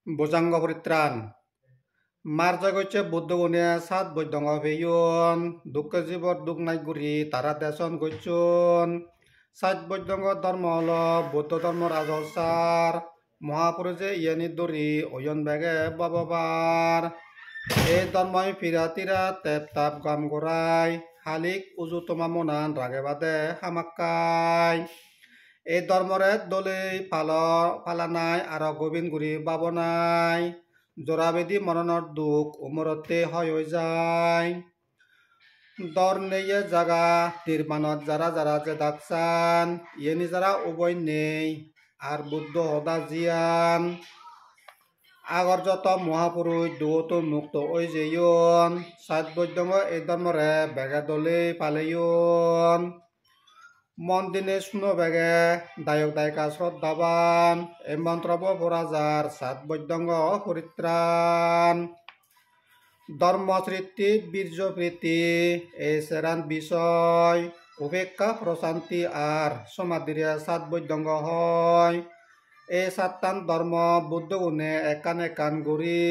Bojang Pritran Marja goche buddhugune sat bojdongo peyun dukka jibor duknai guri tara deson gochun sat bojdongo dharma holo buddha dharmor ajolsar মহাপুরুষে ইয়ানি দরি ওজন বেগে বাবার এই ধর্মই ফিরা তিরা তেপ তাপ গাম গড়াই হালিক উজু তোমা মনান রাগে বাদে হামাক্কাই এই ধর্মরে দলে পালানাই আর গোবিন গুরি বাবনাই জোড়াবেদি মরণর দুঃখ উমরতে হয় যায় দর নেইয়ে জাগা নির্মাণত যারা যারা যে দাকসান ইয়েনি যারা উভয় নেই আর বুদ্ধ হদা জিয়ান আগর যত মহাপুরুষ দুত মুক্ত ওই যেয়ন সাত বৈদ্যঙ্গ এই ধর্মরে বেগে দলে পালেয়ন মন দিনে শুনো বেগে দায়ক দায়িকা শ্রদ্ধাবান এই মন্ত্রব ভরাজার সাত বৈদ্যঙ্গ পরিত্রাণ ধর্মস্মৃতি বীর্য প্রীতি এই সেরান বিষয় উপেক্ষা প্রশান্তি আর সমাধিরে সাত বৈদ্যঙ্গ হয় এই সাতটান ধর্ম বুদ্ধ গুণে একান একান গড়ি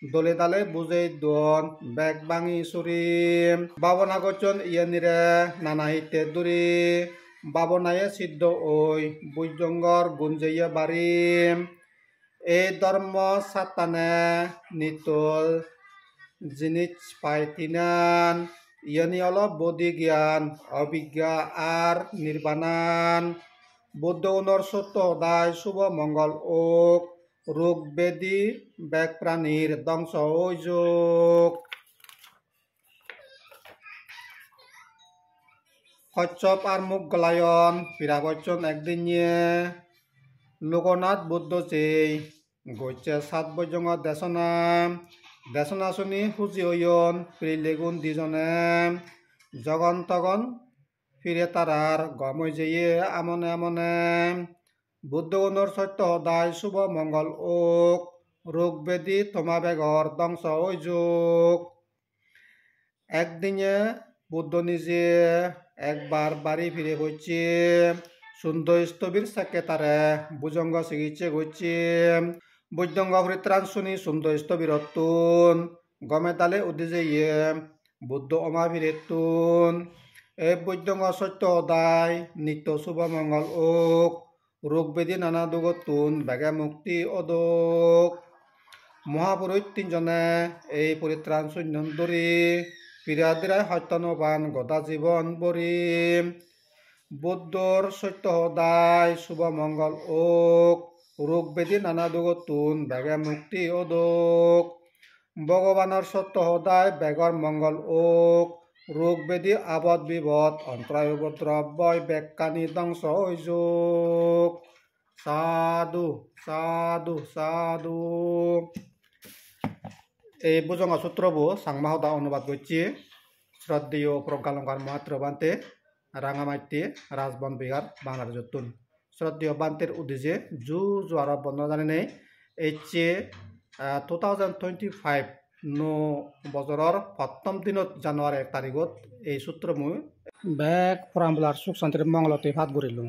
দলে দালে বুঝে দন বেগ বাঙি চুরি বাবনা গচন ইয়ানিরে নানা হিতে দূরি বাবনায়ে সিদ্ধ ওই বৈদ্যঙ্গর গুঞ্জে বাড়ি এই ধর্ম সাতানে নিতল জিনিস পাইতিনান ইয়ানি হল বোধি জ্ঞান অভিজ্ঞা আর নির্বাণান বুদ্ধ উনর সত্য সদায় শুভ মঙ্গল ওক রোগ বেদি ব্যাগ প্রাণীর ধ্বংস যোগ কচ্ছপ আর মুখ গলায়ন ফিরা বচ্চন একদিন লোকনাথ বুদ্ধ চেই গইছে সাত বৈজঙ্গ দেশনা শুনি সুজি হইন ফিরি লেগুন দিজনে জগন তগন ফিরে তারার গমই যেয়ে আমনে আমনে বুদ্ধ গুণর সত্য সদায় শুভ মঙ্গল ওক রোগ বেদি তোমা বেগর ধ্বংস যোগ একদিনে বুদ্ধ নিজে একবার বাড়ি ফিরে গইছে সুন্দর স্থবির সাকে তারে ভুজঙ্গ চিকিৎসে গইছে বৈদ্যঙ্গ পরিত্রাণ শুনি সুন্দর স্থবিরতুন গমে তালে উদ্দেজে বুদ্ধ অমা ফিরেতুন এই বৈদ্যঙ্গ সত্য সদায় নিত্য শুভ মঙ্গল ওক রোগ বেদি নানা দুগতুন বেগে মুক্তি অদোক মহাপুরুষ তিনজনে এই পরিত্রাণ শূন্য দরি ফিরাদিরায় সত্যনবান গদা জীবন বরি বুদ্ধর সত্য সদায় শুভ মঙ্গল ওক রোগ বেদি নানা দুগতুন বেগে মুক্তি অদোক ভগবানের সত্য সদায় বেগর মঙ্গল ওক রোগ বেদি আবদ বিপদ অন্তরায় উপদ্রব বয় বেকানি ধ্বংস যোগ সাধু সাধু সাধু এই বুজঙ্গ সূত্রবু সাংমাহদা অনুবাদ করছি শ্রদ্ধেয় প্রজ্ঞালঙ্কার মহাত্র বান্তে রাঙামাইতে রাজবন বিহার বাংলার যতুন শ্রদ্ধেয় বান্তের উদ্দেশ্যে জুয়ার বন্ধ জানি নেই এই 2025 নো বছৰৰ প্ৰথম দিনত জানুৱাৰী 1 তাৰিখত এই সূত্ৰ মই বেগ ফৰামবলাৰ সুখ শান্তিৰ মংগলতে ভাত কৰিলোঁ।